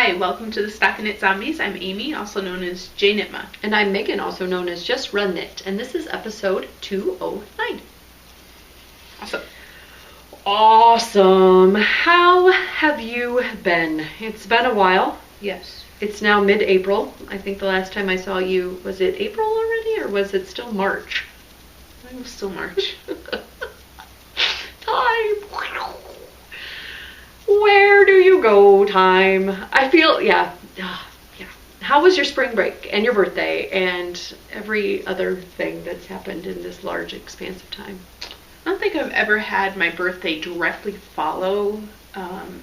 Hi, welcome to the Stockinit Zombies. I'm Amy, also known as J Nitma. And I'm Megan, also known as Just Run It. And this is episode 209. Awesome. Awesome. How have you been? It's been a while. Yes. It's now mid-April. I think the last time I saw you, was it April already or was it still March? I think it was still March. Time. Where do you go, time? I feel, yeah. How was your spring break and your birthday and every other thing that's happened in this large expanse of time? I don't think I've ever had my birthday directly follow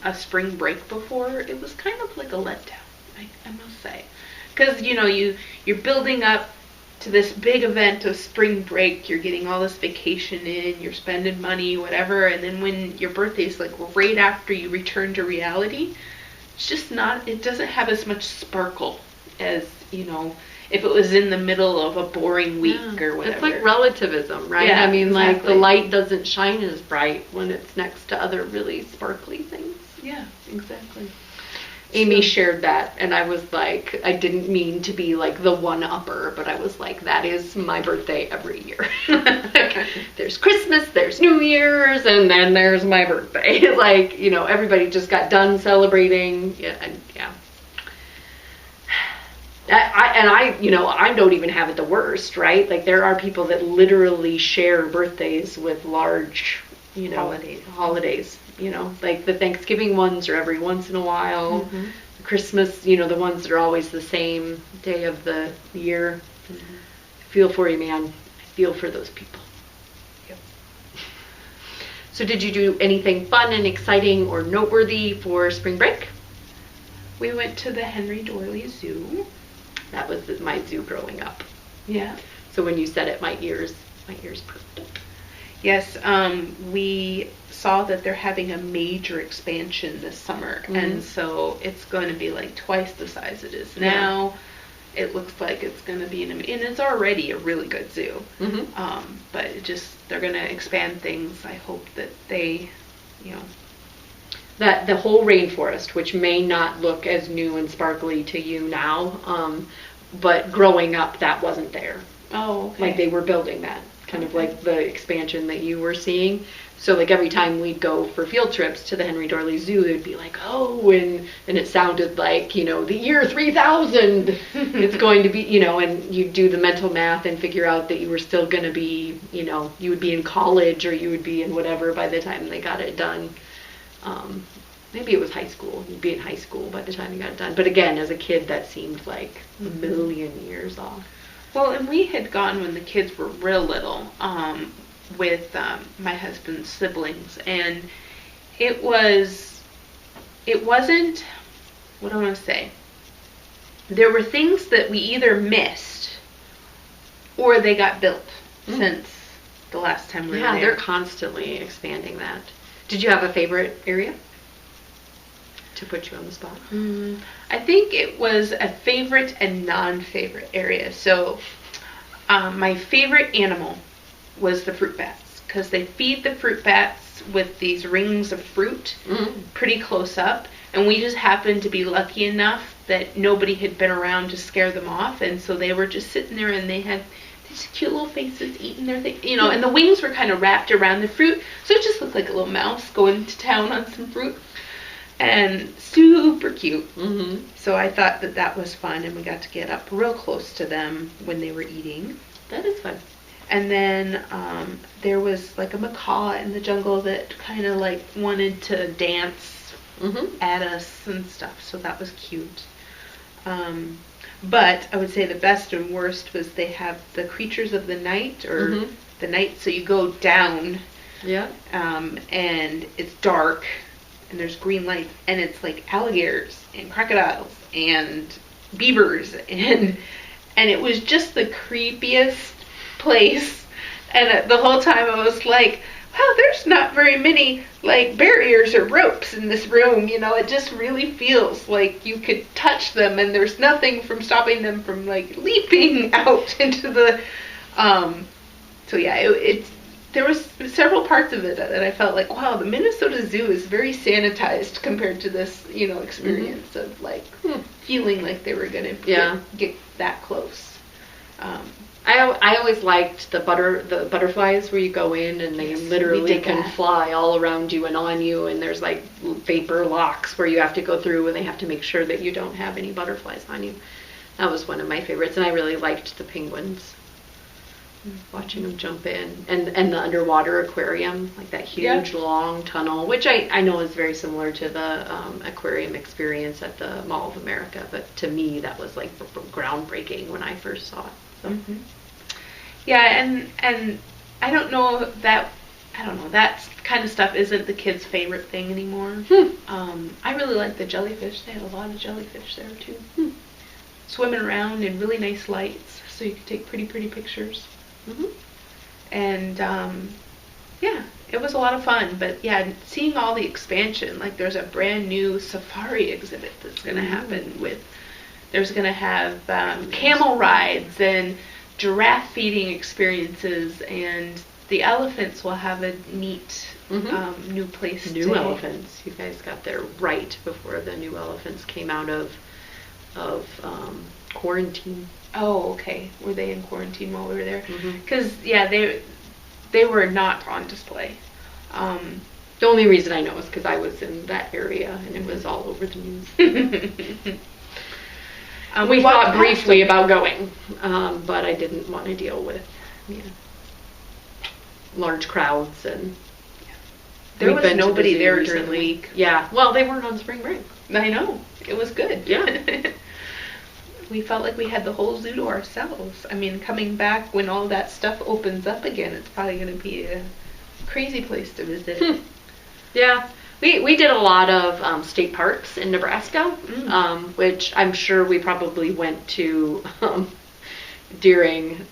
a spring break before. It was kind of like a letdown, I must say. Because, you're building up to this big event of spring break, you're getting all this vacation in, you're spending money, whatever, and then when your birthday's like right after you return to reality, it's just not, it doesn't have as much sparkle as, if it was in the middle of a boring week or whatever. It's like relativism, right? Yeah, I mean, exactly. like the light doesn't shine as bright when it's next to other really sparkly things. Yeah, exactly. Amy shared that, and I was like, I didn't mean to be like the one-upper, but I was like, that is my birthday every year. There's Christmas, there's New Year's, and then there's my birthday. Like, everybody just got done celebrating. Yeah. I don't even have it the worst, right? Like, there are people that literally share birthdays with large, holidays. Like the Thanksgiving ones are every once in a while. Mm-hmm. Christmas, the ones that are always the same day of the year. Mm-hmm. I feel for you, man. I feel for those people. Yep. So did you do anything fun and exciting or noteworthy for spring break? We went to the Henry Doorly Zoo. That was my zoo growing up. Yeah. So when you said it, my ears perked up. Yes, we saw that they're having a major expansion this summer, and so it's going to be like twice the size it is now. Yeah. It looks like it's going to be and it's already a really good zoo. Mm-hmm. But they're going to expand things. I hope that they, that the whole rainforest, which may not look as new and sparkly to you now, but growing up, that wasn't there. Oh, okay. Like they were building that. Kind of like the expansion that you were seeing. So like every time we'd go for field trips to the Henry Doorly Zoo, it would be like, oh, and it sounded like, the year 3000 it's going to be, and you'd do the mental math and figure out that you were still going to be, you would be in college or you would be in whatever by the time they got it done. Maybe it was high school. You'd be in high school by the time you got it done. But again, as a kid, that seemed like a million years off. Well, and we had gone when the kids were real little with my husband's siblings, and it wasn't, what do I want to say? There were things that we either missed or they got built since the last time we were there. Yeah, they're constantly expanding that. Did you have a favorite area? To put you on the spot. I think it was a favorite and non-favorite area. So my favorite animal was the fruit bats, because they feed the fruit bats with these rings of fruit pretty close up, and we just happened to be lucky enough that nobody had been around to scare them off, and so they were just sitting there and they had these cute little faces eating their thing, and the wings were kind of wrapped around the fruit, so it just looked like a little mouse going to town on some fruit. And super cute. Mm-hmm. So I thought that was fun, and we got to get up real close to them when they were eating. That is fun. And then there was like a macaw in the jungle that kind of like wanted to dance at us and stuff. So that was cute. But I would say the best and worst was they have the creatures of the night, or the night. So you go down. Yeah. And it's dark. And there's green lights, and it's like alligators and crocodiles and beavers, and it was just the creepiest place. And the whole time I was like, wow, there's not very many like barriers or ropes in this room. It just really feels like you could touch them, and there's nothing from stopping them from like leaping out into the. So yeah, it's there was several parts of it that I felt like, wow, the Minnesota Zoo is very sanitized compared to this, experience of like feeling like they were gonna get that close. I always liked the butterflies where you go in and they literally can fly all around you and on you, and there's like vapor locks where you have to go through and they have to make sure that you don't have any butterflies on you. That was one of my favorites, and I really liked the penguins. Watching them jump in, and the underwater aquarium, like that huge long tunnel, which I know is very similar to the aquarium experience at the Mall of America, but to me that was like groundbreaking when I first saw it. So. Yeah, and I don't know that kind of stuff isn't the kids' favorite thing anymore. I really like the jellyfish. They had a lot of jellyfish there too, swimming around in really nice lights, so you could take pretty pictures. And it was a lot of fun. But yeah, seeing all the expansion, like there's a brand new safari exhibit that's going to happen there's going to have camel rides and giraffe feeding experiences, and the elephants will have a neat new place. New elephants. You guys got there right before the new elephants came out of quarantine. Oh, okay. Were they in quarantine while we were there? Because they were not on display. The only reason I know is because I was in that area and it was all over the news. We thought briefly about going, but I didn't want to deal with large crowds, and there was nobody there during the week. Yeah, well, they weren't on spring break. I know. It was good. Yeah. We felt like we had the whole zoo to ourselves. I mean, coming back when all that stuff opens up again, it's probably going to be a crazy place to visit. Yeah. We did a lot of state parks in Nebraska, which I'm sure we probably went to during,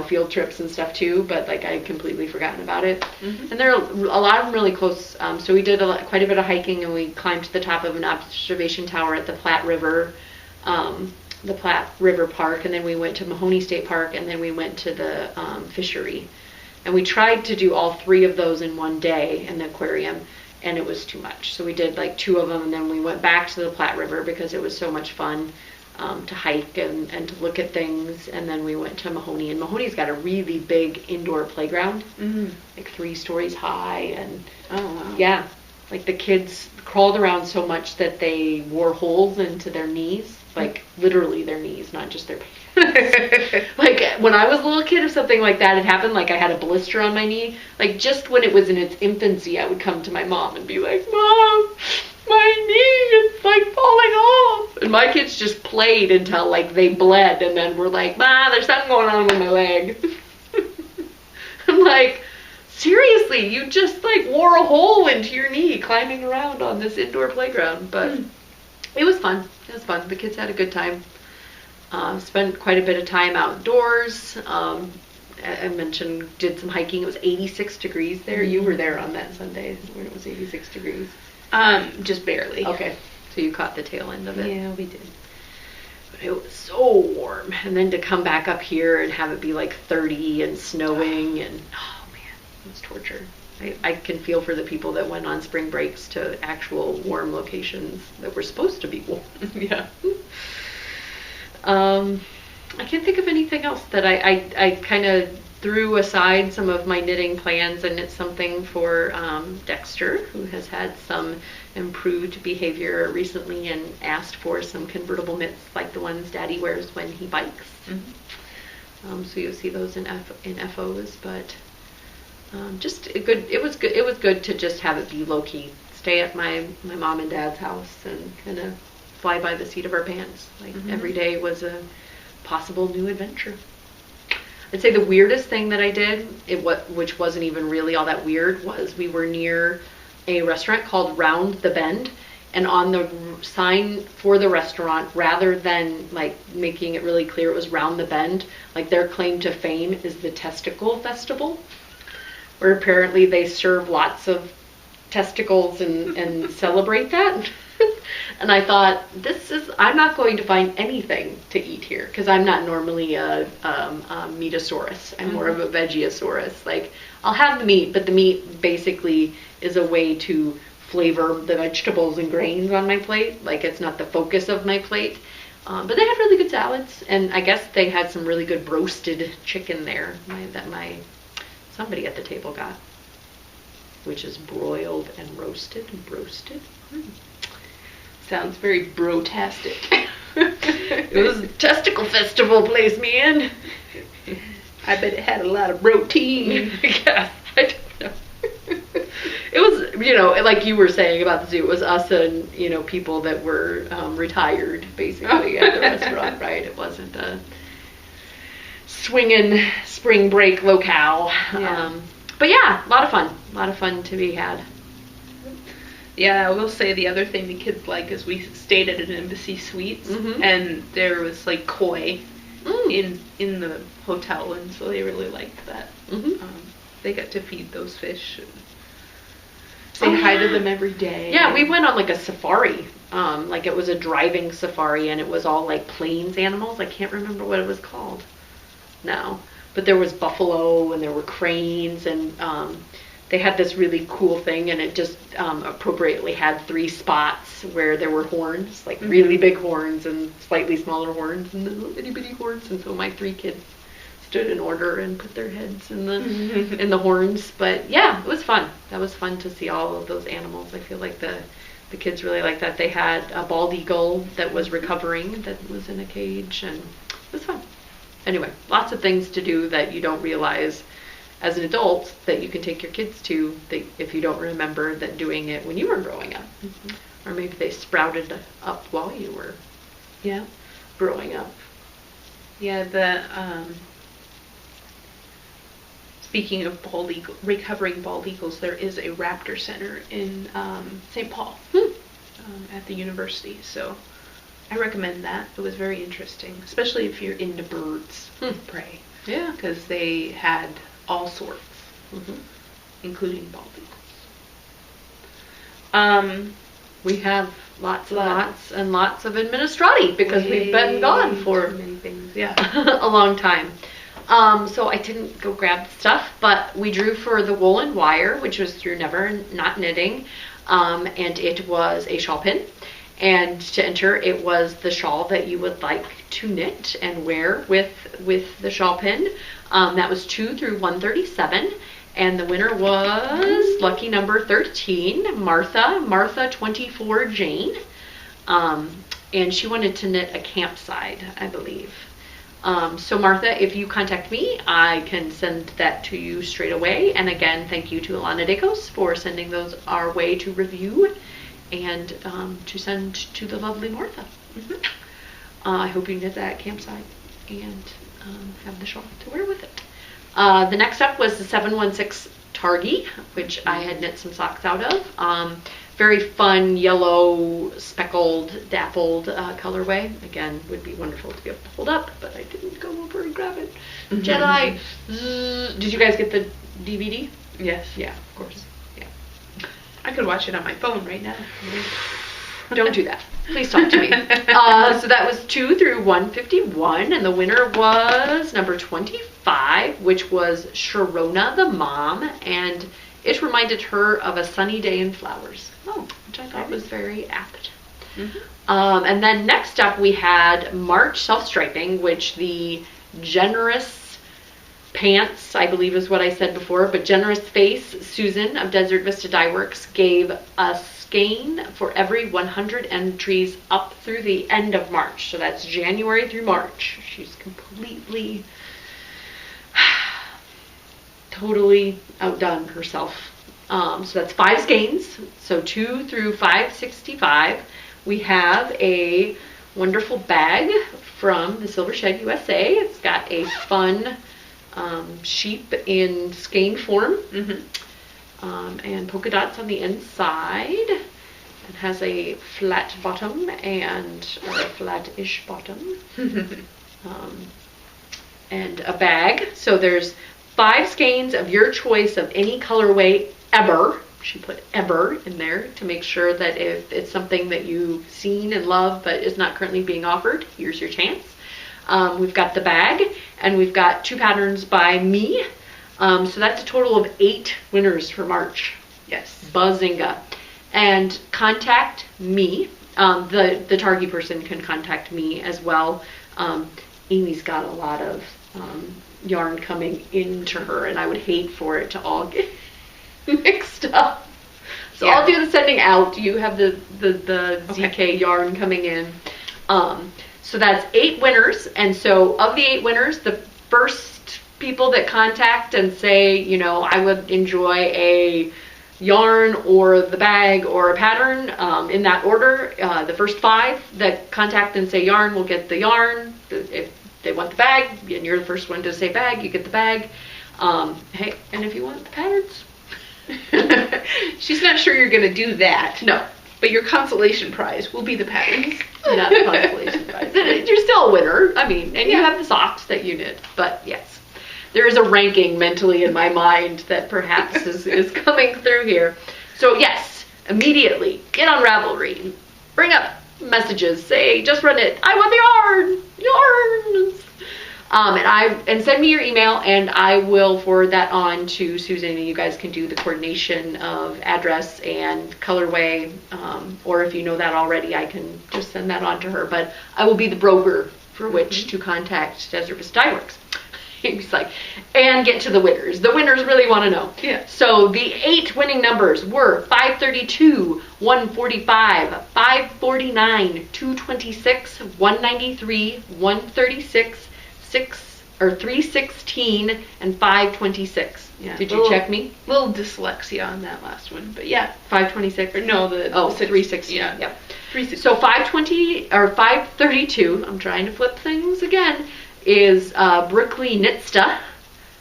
field trips and stuff too, but like I had completely forgotten about it. And there are a lot of them really close. So we did quite a bit of hiking, and we climbed to the top of an observation tower at the Platte River Park, and then we went to Mahoney State Park, and then we went to the fishery. And we tried to do all three of those in one day in the aquarium, and it was too much. So we did like two of them, and then we went back to the Platte River because it was so much fun to hike and to look at things. And then we went to Mahoney, and Mahoney's got a really big indoor playground, like 3 stories high. And yeah, like the kids crawled around so much that they wore holes into their knees. Like literally their knees, not just their pants. Like when I was a little kid, if something like that had happened, like I had a blister on my knee, like just when it was in its infancy, I would come to my mom and be like, "Mom, my knee is like falling off." And my kids just played until like they bled, and then were like, "Ma, there's something going on with my leg." I'm like, seriously, you just like wore a hole into your knee climbing around on this indoor playground. But it was fun. It was fun. The kids had a good time. Spent quite a bit of time outdoors. I mentioned, did some hiking. It was 86 degrees there. You were there on that Sunday when it was 86 degrees. Just barely. Okay. So you caught the tail end of it. Yeah, we did. But it was so warm. And then to come back up here and have it be like 30 and snowing, and oh man, it was torture. I can feel for the people that went on spring breaks to actual warm locations that were supposed to be warm. Yeah. I can't think of anything else that I kind of threw aside some of my knitting plans and knit something for Dexter, who has had some improved behavior recently and asked for some convertible mitts like the ones Daddy wears when he bikes. So you'll see those in FOs, but just good. It was good. It was good to just have it be low key. Stay at my mom and dad's house and kind of fly by the seat of our pants. Like every day was a possible new adventure. I'd say the weirdest thing that I did, which wasn't even really all that weird, was we were near a restaurant called Round the Bend, and on the sign for the restaurant, rather than like making it really clear it was Round the Bend, like their claim to fame is the Testicle Festival, where apparently they serve lots of testicles and celebrate that. And I thought, I'm not going to find anything to eat here because I'm not normally a meatosaurus. I'm more of a veggiesaurus. Like, I'll have the meat, but the meat basically is a way to flavor the vegetables and grains on my plate. Like, it's not the focus of my plate. But they had really good salads, and I guess they had some really good roasted chicken there that somebody at the table got, which is broiled and roasted. Sounds very bro-tastic. It was a testicle festival place, man. I bet it had a lot of protein. Yeah, I don't know. It was, like you were saying about the zoo, it was us and, people that were retired, basically, at the restaurant, right? It wasn't a swinging spring break locale. Yeah. But yeah, a lot of fun to be had. Yeah, I will say the other thing the kids like is we stayed at an Embassy Suites, and there was like koi in the hotel, and so they really liked that. They got to feed those fish and say hi to them every day. Yeah, we went on like a safari. Like it was a driving safari, and it was all like plains animals. I can't remember what it was called now, but there was buffalo and there were cranes, and they had this really cool thing, and it just appropriately had 3 spots where there were horns, like really big horns and slightly smaller horns and little itty bitty horns. And so my 3 kids stood in order and put their heads in the horns. But yeah, it was fun. That was fun to see all of those animals. I feel like the kids really liked that. They had a bald eagle that was recovering, that was in a cage, and it was fun. Anyway, lots of things to do that you don't realize as an adult that you can take your kids to, if you don't remember that doing it when you were growing up. Or maybe they sprouted up while you were growing up. Yeah, speaking of recovering bald eagles, there is a raptor center in St. Paul at the university. So I recommend that. It was very interesting, especially if you're into birds of prey. Yeah. Because they had all sorts, including bald eagles. We have lots and lots of administrati because we've been gone for many things. A long time. So I didn't go grab the stuff, but we drew for the woolen wire, which was through Never Not Knitting, and it was a shawl pin. And to enter, it was the shawl that you would like to knit and wear with the shawl pin. That was 2 through 137, and the winner was lucky number 13, Martha 24 Jane, and she wanted to knit a campside, I believe. So Martha, if you contact me, I can send that to you straight away. And again, thank you to Alana Dacos for sending those our way to review and to send to the lovely Martha. I hope you knit that campsite and have the shawl to wear with it. The next up was the 716 Targhee, which I had knit some socks out of. Very fun yellow speckled dappled colorway. Again, would be wonderful to be able to hold up, but I didn't go over and grab it. Jedi. Did you guys get the DVD? Yes. Yeah, of course. Yeah. I could watch it on my phone right now. Don't do that. Please talk to me. So that was 2 through 151, and the winner was number 25, which was Sharona the mom, and it reminded her of a sunny day in flowers. Which I thought was very apt. And then next up we had March self-striping, which the Generous Pants, I believe is what I said before, but Generous Face Susan of Desert Vista Dye Works gave a skein for every 100 entries up through the end of March. So that's January through March. She's completely, totally outdone herself. So that's 5 skeins. So 2 through 565. We have a wonderful bag from the Silver Shed USA. It's got a fun sheep in skein form. And polka dots on the inside. It has a flat bottom or a flat-ish bottom. And a bag. So there's 5 skeins of your choice of any colorway ever She put ever in there to make sure that if it's something that you've seen and love but is not currently being offered, here's your chance. We've got the bag, and we've got 2 patterns by me. So that's a total of 8 winners for March. Yes. Buzzinga. And contact me. The Target person can contact me as well. Amy's got a lot of yarn coming into her, and I would hate for it to all get mixed up. So I'll do the sending out. You have the ZK yarn coming in. So that's 8 winners, and so of the 8 winners, the first people that contact and say, you know, I would enjoy a yarn or the bag or a pattern in that order, the first 5 that contact and say yarn will get the yarn. If they want the bag, and you're the first one to say bag, you get the bag. Hey, and if you want the patterns, she's not sure you're going to do that. No. But your consolation prize will be the patterns. Not the consolation prize. You're still a winner. I mean, and you have the socks that you knit. But yes, there is a ranking mentally in my mind that perhaps is coming through here. So yes, immediately get on Ravelry. Bring up messages. Say, just run it. I want the yarns. And send me your email, and I will forward that on to Susan, and you guys can do the coordination of address and colorway, or if you know that already, I can just send that on to her. But I will be the broker for which to contact Desert Vista Dye Works. He's like, and get to the winners. The winners really want to know. Yeah. So the 8 winning numbers were 532, 145, 549, 226, 193, 136, 316, and 526. Yeah. Did you check me? Little dyslexia on that last one, but yeah. 526. Or no, the 316. Yeah. Yep. 316. So 532. I'm trying to flip things again. Is Brooklyn Nitsta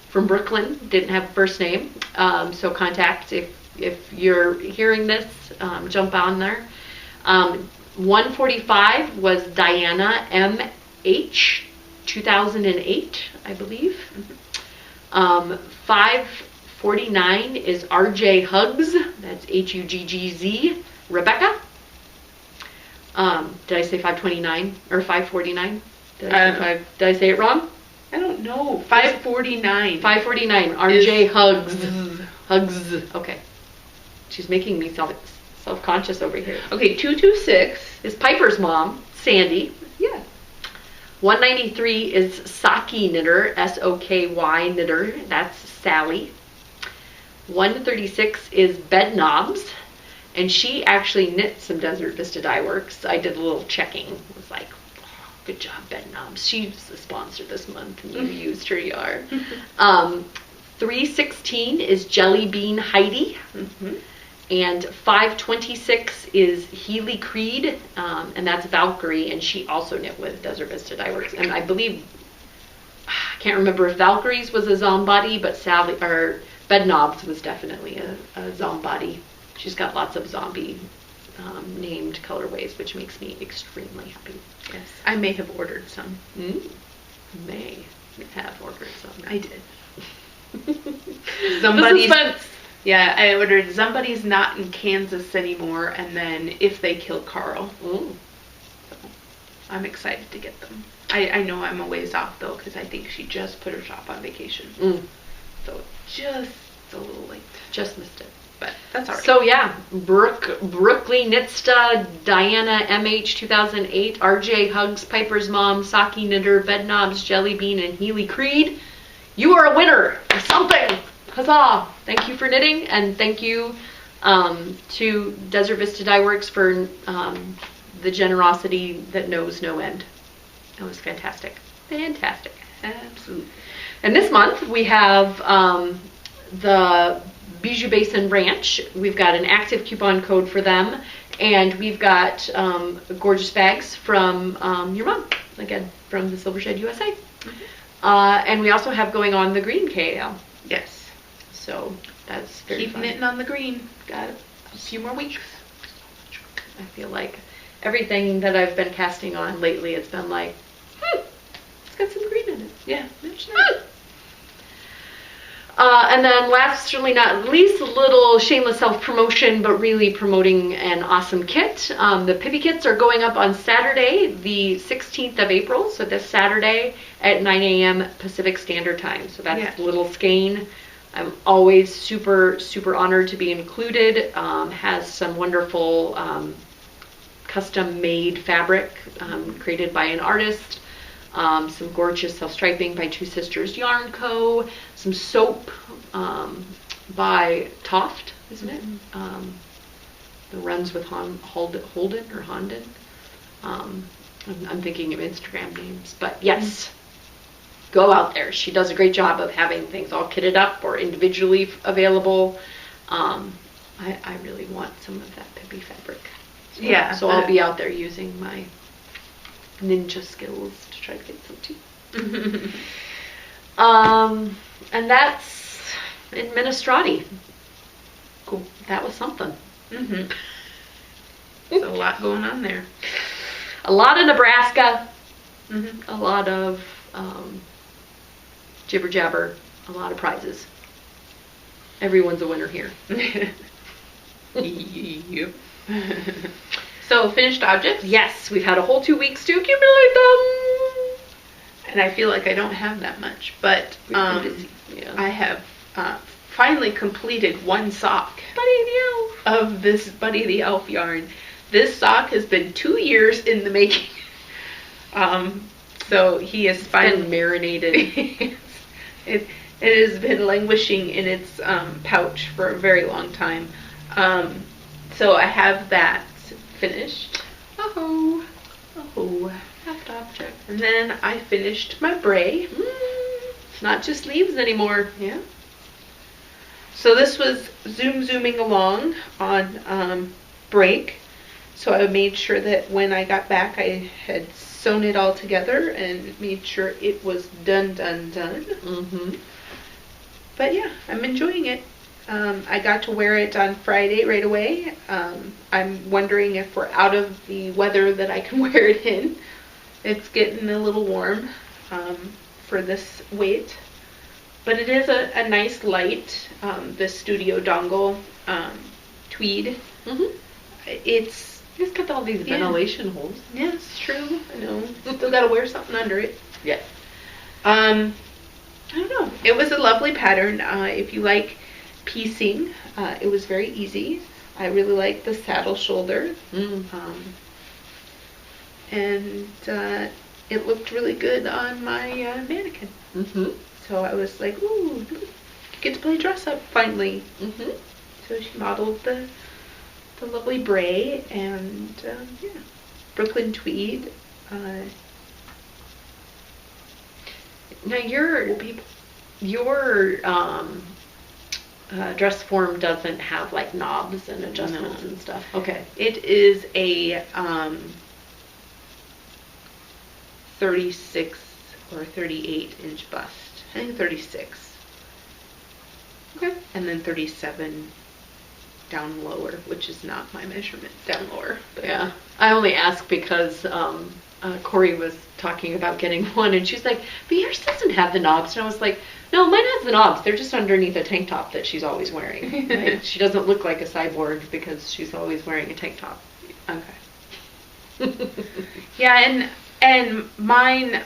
from Brooklyn. Didn't have a first name. So contact if you're hearing this. Jump on there. 145 was Diana M.H. 2008, I believe. 549 is R.J. Huggs. That's Huggz. Rebecca. Did I say 529 or 549? Did I say it wrong? I don't know. 549. 549. R.J. Huggs. Huggs. Okay. She's making me self-conscious over here. Okay, 226 is Piper's mom, Sandy. Yeah. 193 is Socky Knitter, S-O-K-Y Knitter. That's Sally. 136 is Bed Knobs, and she actually knit some Desert Vista Dye Works. I did a little checking. It was like, oh, good job, Bed Knobs. She's the sponsor this month, and you used her yarn. 316 is Jelly Bean Heidi. And 526 is Healy Creed, and that's Valkyrie, and she also knit with Desert Vista Dye Works. And I believe, I can't remember if Valkyrie's was a Zombody, but Sally or Bed Knobs was definitely a Zombody. She's got lots of zombie named colorways, which makes me extremely happy. Yes, I may have ordered some. May have ordered some. I did. Somebody's. Yeah, I ordered Somebody's Not in Kansas Anymore, and then If They Kill Carl. Ooh. So I'm excited to get them. I know I'm a ways off, though, because I think she just put her shop on vacation. So just a little late. Just missed it. But that's all right. So yeah, Brooklyn Nitsta, Diana M.H. 2008, R.J. Huggs, Piper's mom, Socky Knitter, Bed Knobs, Jelly Bean, and Healy Creed. You are a winner of something. Huzzah! Thank you for knitting, and thank you to Desert Vista Dye Works for the generosity that knows no end. That was fantastic. Fantastic. Absolutely. And this month we have the Bijou Basin Ranch. We've got an active coupon code for them, and we've got gorgeous bags from your mom, again, from the Silver Shed USA. And we also have going on the green KAL. Yes. So that's very Keep fun. knitting on the green. Got it. A few more weeks. I feel like everything that I've been casting on lately, it's been like, it's got some green in it. Yeah. That's nice. And then last, certainly not least, a little shameless self-promotion, but really promoting an awesome kit. The Pibby kits are going up on Saturday, the 16th of April, so this Saturday at 9 a.m. Pacific Standard Time. So that's Little Skein. I'm always super, super honored to be included. Has some wonderful custom-made fabric created by an artist. Some gorgeous self-striping by Two Sisters Yarn Co. Some soap by Toft, isn't it? The runs with Holden or Honden. I'm thinking of Instagram names, but yes, go out there. She does a great job of having things all kitted up or individually available. I really want some of that Pibby fabric. So I'll be out there using my ninja skills to try to get some too. And that's Administrati. Cool. That was something. There's a lot going on there. A lot of Nebraska. A lot of jibber jabber. A lot of prizes. Everyone's a winner here. Yep. So, finished objects? Yes, we've had a whole 2 weeks to accumulate them. And I feel like I don't have that much, but I have finally completed one sock Buddy the Elf. of this Buddy the Elf yarn. This sock has been 2 years in the making. So he is finally marinated. It has been languishing in its pouch for a very long time. So I have that finished. Oh, Left object. And then I finished my bray. it's not just leaves anymore. Yeah. So this was zooming along on break. So I made sure that when I got back, I had sewn it all together and made sure it was done. But yeah, I'm enjoying it. I got to wear it on Friday right away. I'm wondering if we're out of the weather that I can wear it in. It's getting a little warm for this weight. But it is a nice light, this Studio Dongle tweed. It's got all these ventilation holes. Yeah, it's true. I know. Still got to wear something under it. Yeah. I don't know. It was a lovely pattern. If you like piecing, it was very easy. I really like the saddle shoulder. And it looked really good on my mannequin. So I was like, ooh, get to play dress up finally. So she modeled the lovely bray and Brooklyn tweed. Now your dress form doesn't have like knobs and adjustments and stuff. Okay. It is a 36 or 38 inch bust. I think 36. Okay. And then 37 down lower, which is not my measurement, down lower. But yeah. I only ask because Corey was talking about getting one and she's like, but yours doesn't have the knobs. And I was like, no, mine has the knobs. They're just underneath a tank top that she's always wearing. Right? She doesn't look like a cyborg because she's always wearing a tank top. Okay. Yeah, and mine,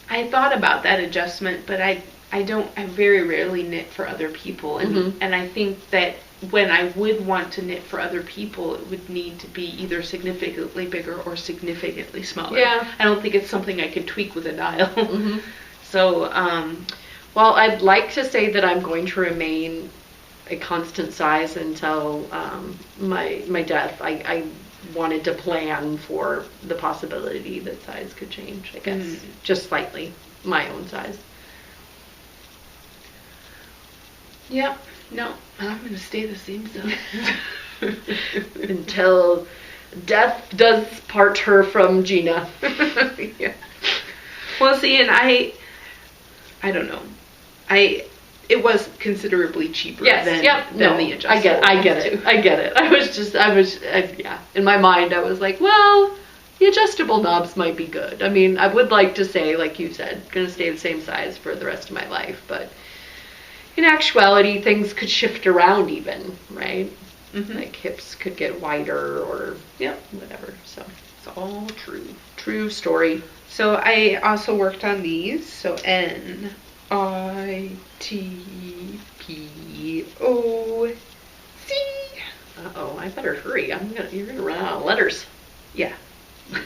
I thought about that adjustment, but I very rarely knit for other people. And I think that when I would want to knit for other people, it would need to be either significantly bigger or significantly smaller. Yeah. I don't think it's something I could tweak with a dial. So, well, I'd like to say that I'm going to remain a constant size until my death. I wanted to plan for the possibility that size could change, I guess. Just slightly, my own size. Yeah, no, I'm going to stay the same size. Until death does part her from Gina. Yeah. Well, see, and I don't know. It was considerably cheaper than the adjustment. I get it. I was in my mind, I was like, well, the adjustable knobs might be good. I mean, I would like to say, like you said, gonna stay the same size for the rest of my life, but in actuality, things could shift around even, right? Mm-hmm. Like hips could get wider or whatever. So it's all true. True story. So I also worked on these. So NITPOC. Uh-oh, I better hurry. You're gonna run out of letters. Yeah.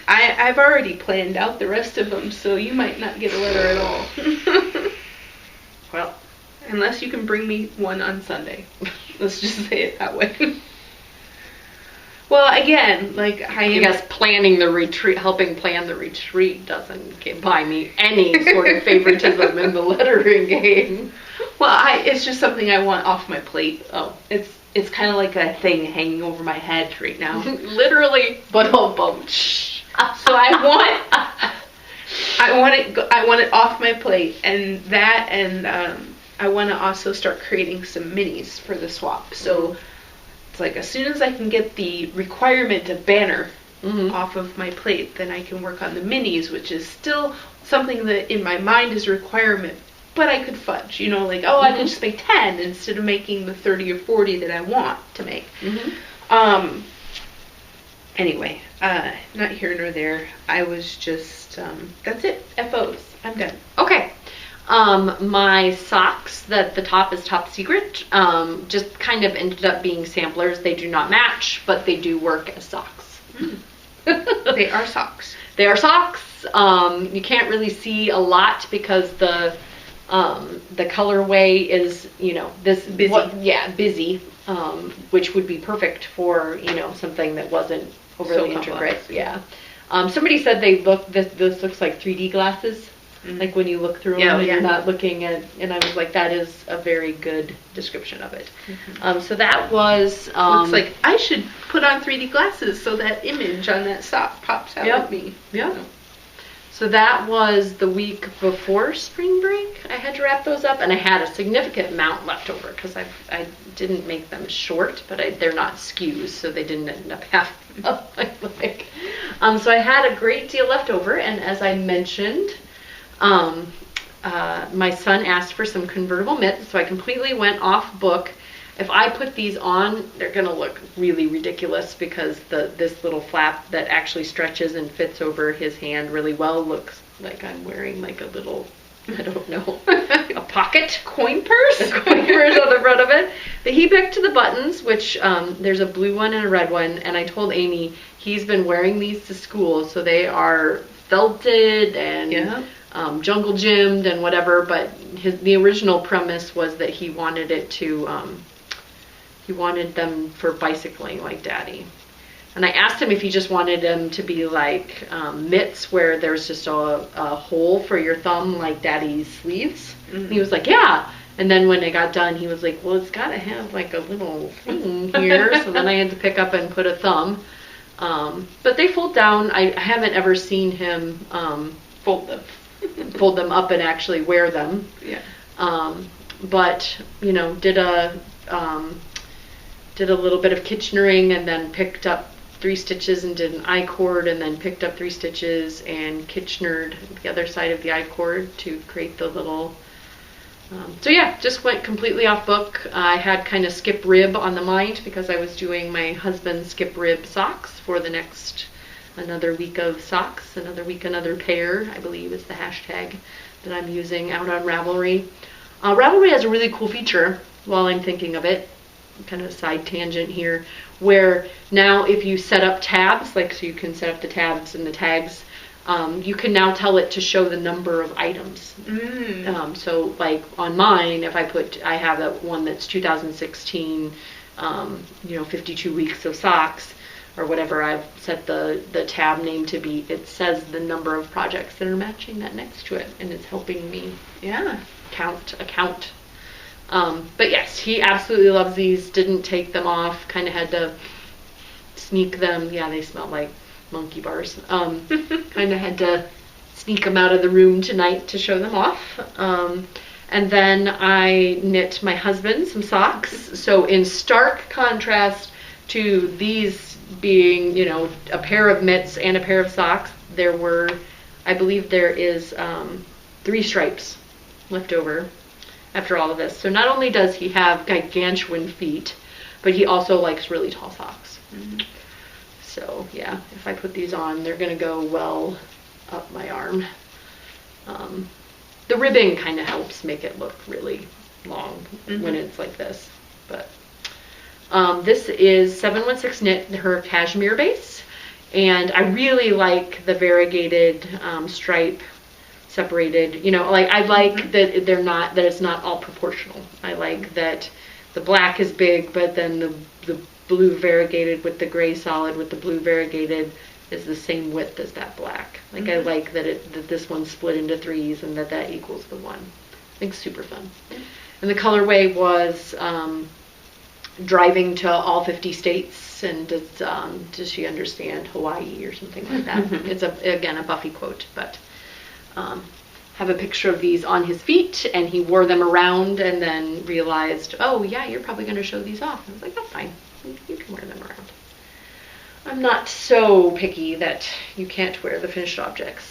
I've already planned out the rest of them, so you might not get a letter at all. Well, unless you can bring me one on Sunday. Let's just say it that way. Well, again, like I guess planning the retreat, helping plan the retreat doesn't buy me any sort of favoritism in the lettering game. Well, it's just something I want off my plate. Oh, it's kind of like a thing hanging over my head right now. Literally, but so I want it off my plate, and I want to also start creating some minis for the swap. So it's like as soon as I can get the requirement of banner off of my plate, then I can work on the minis, which is still something that in my mind is a requirement, but I could fudge, I could just make 10 instead of making the 30 or 40 that I want to make. Anyway, not here nor there. I was just, that's it. FOs. I'm done. Okay. My socks, that the top is top secret, just kind of ended up being samplers. They do not match, but they do work as socks. They are socks. They are socks. You can't really see a lot because the colorway is, this busy. Busy, which would be perfect for, something that wasn't overly intricate. Yeah. Somebody said this looks like 3D glasses. Like when you look through them and you're not looking at, and I was like, that is a very good description of it. So that was... looks like I should put on 3D glasses so that image on that sock pops out at me. Yeah. So that was the week before spring break. I had to wrap those up, and I had a significant amount left over because I didn't make them short, but they're not skews, so they didn't end up having like. So I had a great deal left over, and as I mentioned, my son asked for some convertible mitts, so I completely went off book. If I put these on, they're going to look really ridiculous because this little flap that actually stretches and fits over his hand really well looks like I'm wearing like a little, I don't know, a pocket coin purse? A coin purse on the front of it. But he picked the buttons, which there's a blue one and a red one, and I told Amy he's been wearing these to school, so they are felted and jungle gymmed and whatever, but the original premise was that he wanted it to... he wanted them for bicycling like Daddy. And I asked him if he just wanted them to be like mitts where there's just a hole for your thumb like Daddy's sleeves. And he was like, yeah. And then when it got done, he was like, well, it's got to have like a little thing here. So then I had to pick up and put a thumb. But they fold down. I haven't ever seen him fold them up and actually wear them. Yeah. But, did a little bit of Kitchenering and then picked up 3 stitches and did an I-cord and then picked up 3 stitches and Kitchenered the other side of the I-cord to create the little... so yeah, just went completely off book. I had kind of skip rib on the mind because I was doing my husband's skip rib socks for the next another week of socks, another week, another pair, I believe is the hashtag that I'm using out on Ravelry. Ravelry has a really cool feature while I'm thinking of it. Kind of a side tangent here, where now if you set up tabs, like so you can set up the tabs and the tags, you can now tell it to show the number of items. So like on mine, if I have that one that's 2016, 52 weeks of socks, or whatever I've set the tab name to be, it says the number of projects that are matching that next to it, and it's helping me count. But yes, he absolutely loves these, didn't take them off, kind of had to sneak them. Yeah, they smell like monkey bars. Kind of had to sneak them out of the room tonight to show them off. And then I knit my husband some socks. So in stark contrast to these being, a pair of mitts and a pair of socks, I believe there is 3 stripes left over after all of this. So not only does he have gargantuan feet, but he also likes really tall socks. Mm-hmm. So yeah, if I put these on, they're gonna go well up my arm. The ribbing kind of helps make it look really long when it's like this. But this is 716 knit, her cashmere base, and I really like the variegated stripe separated. I like that that it's not all proportional. I like that the black is big, but then the blue variegated with the gray solid with the blue variegated is the same width as that black. Like I like that this one's split into 3s and that equals the 1. I think it's super fun. And the colorway was driving to all 50 states, and does she understand Hawaii or something like that? It's again a Buffy quote, but have a picture of these on his feet, and he wore them around and then realized, oh yeah, you're probably going to show these off. And I was like, that's fine, you can wear them around. I'm not so picky that you can't wear the finished objects.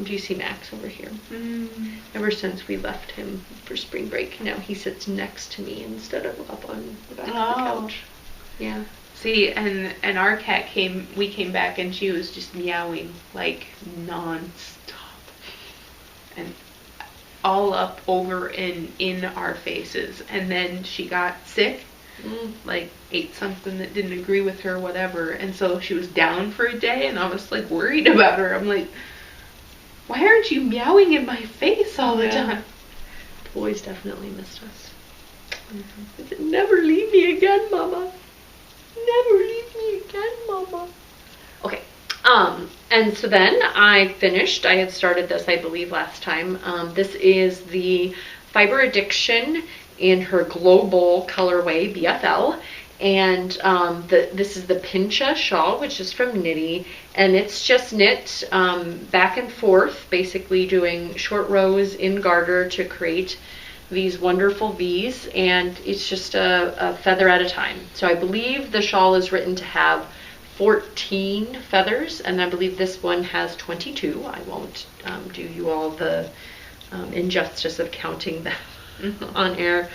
Do you see Max over here? Ever since we left him for spring break, now he sits next to me instead of up on the back of the couch. Yeah. See, and our cat we came back and she was just meowing like non-stop. And all up over and in our faces. And then she got sick, like ate something that didn't agree with her, whatever. And so she was down for a day, and I was like worried about her. I'm like, why aren't you meowing in my face all the time? The boys definitely missed us. I said, never leave me again, Mama. Never leave me again, Mama. Okay. And so then I finished. I had started this, I believe, last time. This is the Fiber Addiction in her global colorway, BFL. And this is the Pincha shawl, which is from Knitty, and it's just knit back and forth, basically doing short rows in garter to create these wonderful V's, and it's just a feather at a time. So I believe the shawl is written to have 14 feathers, and I believe this one has 22. I won't do you all the injustice of counting them on air.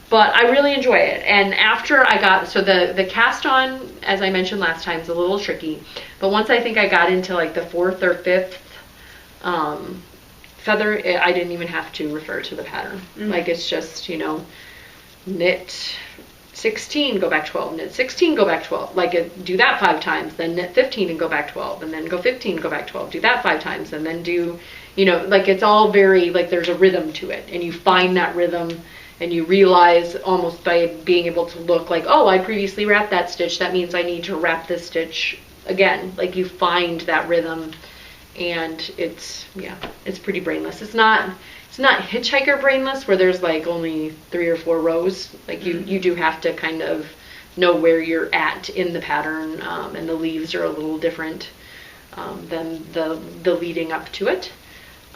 But I really enjoy it. And after I got, so the cast on, as I mentioned last time, is a little tricky. But once I think I got into like the 4th or 5th feather, I didn't even have to refer to the pattern. Like it's just, knit 16, go back 12, knit 16, go back 12. Like do that 5 times, then knit 15 and go back 12, and then go 15, go back 12. Do that 5 times, and then do, like it's all very, like there's a rhythm to it. And you find that rhythm. And you realize almost by being able to look like, oh, I previously wrapped that stitch. That means I need to wrap this stitch again. Like you find that rhythm, and it's pretty brainless. It's not hitchhiker brainless where there's like only 3 or 4 rows. Like you do have to kind of know where you're at in the pattern, and the leaves are a little different than the leading up to it.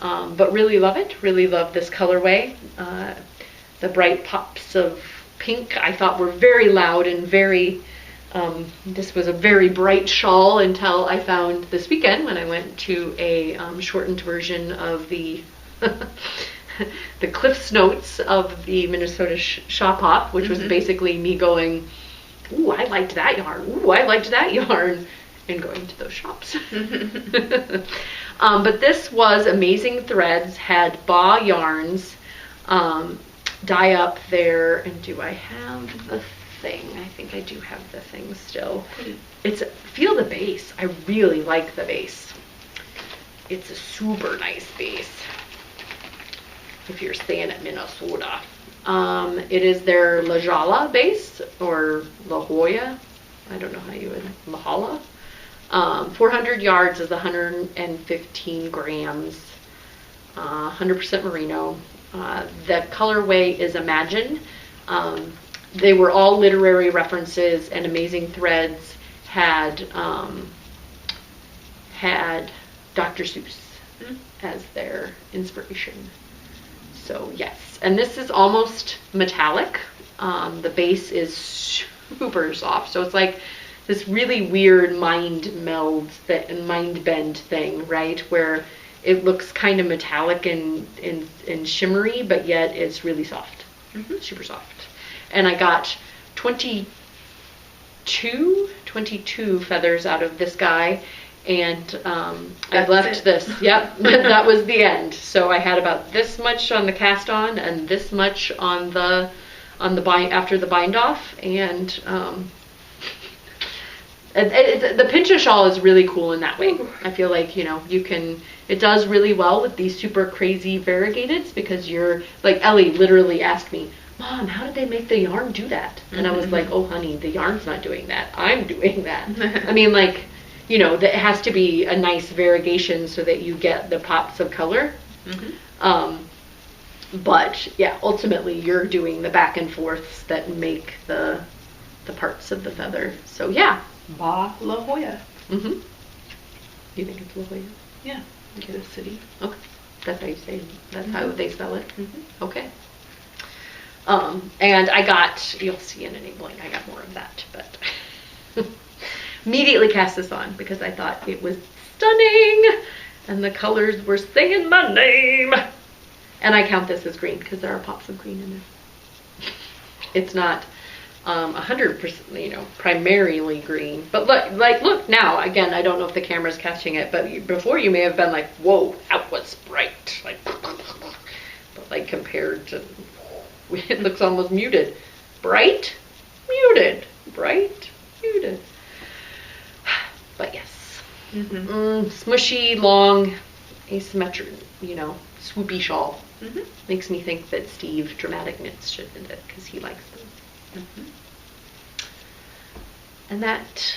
But really love it. Really love this colorway. The bright pops of pink I thought were very loud and very, this was a very bright shawl until I found this weekend when I went to a shortened version of the the Cliff's Notes of the Minnesota Shop Hop, which was basically me going, ooh, I liked that yarn, ooh, I liked that yarn, and going to those shops. But this was Amazing Threads, had Ba yarns, dye up there, and do I have the thing? I think I do have the thing still. Feel the base. I really like the base. It's a super nice base. If you're staying at Minnesota. It is their La Jolla base, or La Jolla. I don't know how you would, La Jolla. 400 yards is 115 grams. 100% merino. The colorway is Imagine. They were all literary references, and Amazing Threads had Dr. Seuss as their inspiration. So yes, and this is almost metallic. The base is super soft, so it's like this really weird mind meld and mind bend thing, right? Where it looks kind of metallic and shimmery, but yet it's really soft, super soft. And I got 22 feathers out of this guy, and I left this. Yep, that was the end. So I had about this much on the cast on, and this much on the bind after the bind off, and the pincha shawl is really cool in that way. I feel like, you know, it does really well with these super crazy variegateds, because you're like, Ellie literally asked me, Mom, how did they make the yarn do that? And I was like, oh honey, the yarn's not doing that, I'm doing that. I mean, like, you know, that has to be a nice variegation so that you get the pops of color. But yeah, ultimately you're doing the back and forths that make the parts of the feather. So yeah. Ba La Jolla. You think it's La Jolla? Yeah. Get a city. Okay. That's how you say it. That's how they spell it. Okay. And I got, you'll see in enabling, I got more of that, but immediately cast this on because I thought it was stunning and the colors were saying my name. And I count this as green because there are pops of green in there. It's not 100%, you know, primarily green, but look now, again, I don't know if the camera's catching it, but before you may have been like, whoa, that was bright, like, but like compared to, it looks almost muted. Bright, muted, bright, muted. But yes, smushy, long, asymmetric, you know, swoopy shawl. Makes me think that Steve Dramatic Knits should knit it because he likes them. And that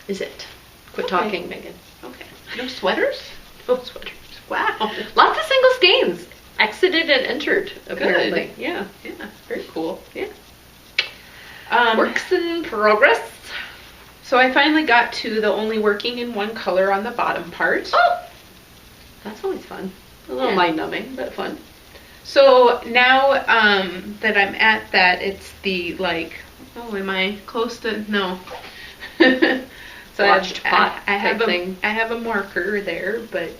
is it. Quit talking, Megan. Okay. No sweaters? No sweaters. Wow. Lots of single skeins. Exited and entered, apparently. Good. Yeah. Very cool. Yeah. Works in progress. So I finally got to the only working in one color on the bottom part. Oh! That's always fun. A little mind-numbing, but fun. So now that I'm at that, it's the, like, oh, am I close to, no. So I have a marker there, but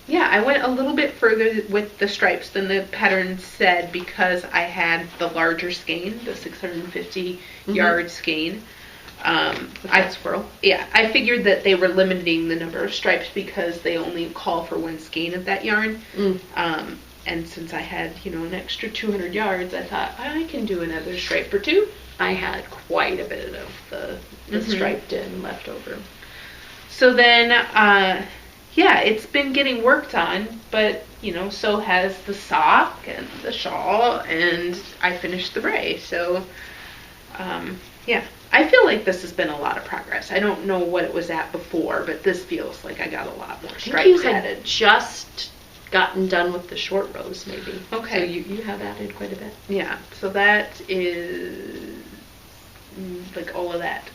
yeah, I went a little bit further with the stripes than the pattern said because I had the larger skein, the 650 yard skein. Squirrel. Yeah, I figured that they were limiting the number of stripes because they only call for one skein of that yarn. And since I had, you know, an extra 200 yards, I thought I can do another stripe or two. I had quite a bit of the striped in left over. So then, yeah, it's been getting worked on, but, you know, so has the sock and the shawl, and I finished the bray. So, yeah, I feel like this has been a lot of progress. I don't know what it was at before, but this feels like I got a lot more stripes added. Just gotten done with the short rows, maybe. Okay. So you have added quite a bit. Yeah, so that is like all of that.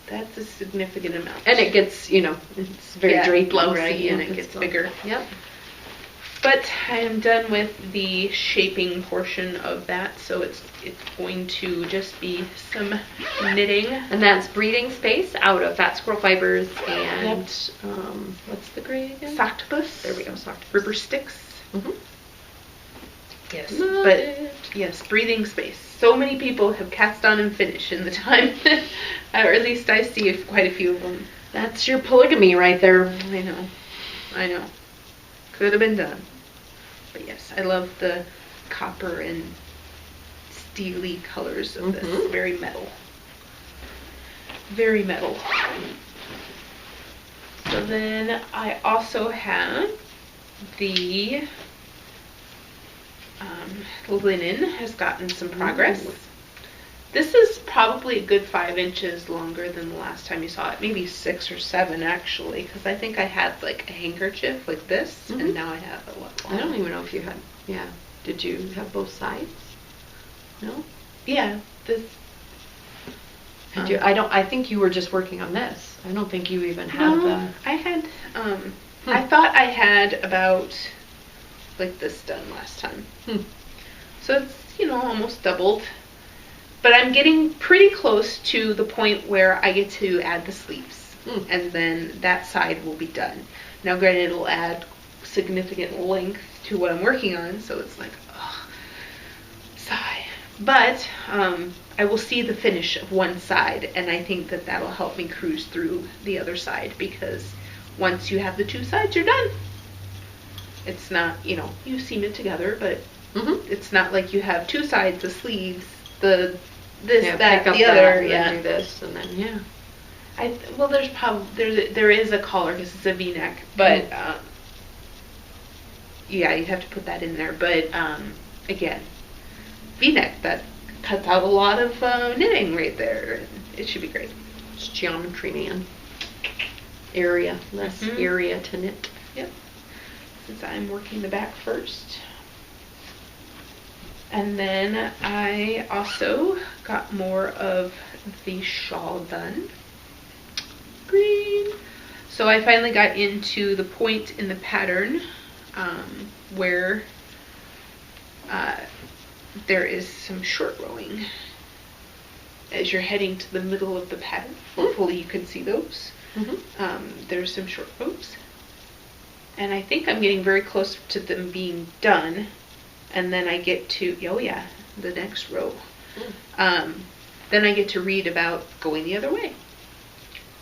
That's a significant amount. And it gets, you know, it's very drapey, blousy, right? and it gets bigger. Yep. But I am done with the shaping portion of that, so it's going to just be some knitting. And that's breathing space out of fat squirrel fibers and what's the gray again? Soctopus. There we go, soctopus. River sticks. Yes, yes, breathing space. So many people have cast on and finished in the time, or at least I see quite a few of them. That's your polygamy right there. I know. Could have been done. But yes, I love the copper and steely colors of this. Very metal. Very metal. So then I also have the linen has gotten some progress. This is probably a good 5 inches longer than the last time you saw it. Maybe 6 or 7 actually, because I think I had like a handkerchief like this, and now I have a what? I don't even know if you had. Yeah. Did you have both sides? No. Yeah. This. I think you were just working on this. I don't think you even had the. I had. I thought I had about like this done last time. So it's, you know, almost doubled. But I'm getting pretty close to the point where I get to add the sleeves. And then that side will be done. Now granted, it'll add significant length to what I'm working on, so it's like, ugh, sigh. But I will see the finish of one side, and I think that that'll help me cruise through the other side, because once you have the two sides, you're done. It's not, you seam it together, but it's not like you have two sides, the sleeves, this, that, the other. Yeah, do this, and then, Well, there is a collar because it's a V-neck, but you have to put that in there. But again, V-neck, that cuts out a lot of knitting right there. It should be great. It's geometry, man. Area, less area to knit. Yep. Since I'm working the back first. And then I also got more of the shawl done. Green. So I finally got into the point in the pattern where there is some short rowing as you're heading to the middle of the pattern. Hopefully you can see those. There's some short rows, and I think I'm getting very close to them being done, and then I get to the next row. Then I get to read about going the other way,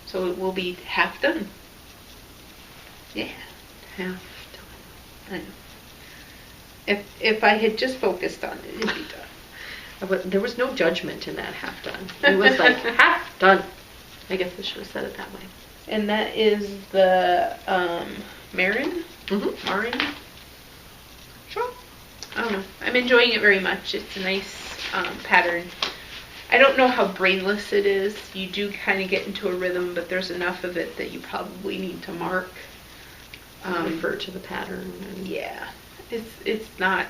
so it will be half done. Half done. I know. If I had just focused on it, it'd be done. There was no judgment in that half done. It was like half done. I guess I should have said it that way. And that is the Marin shawl. I don't know. I'm enjoying it very much. It's a nice pattern. I don't know how brainless it is. You do kind of get into a rhythm, but there's enough of it that you probably need to mark. Refer to the pattern. And It's not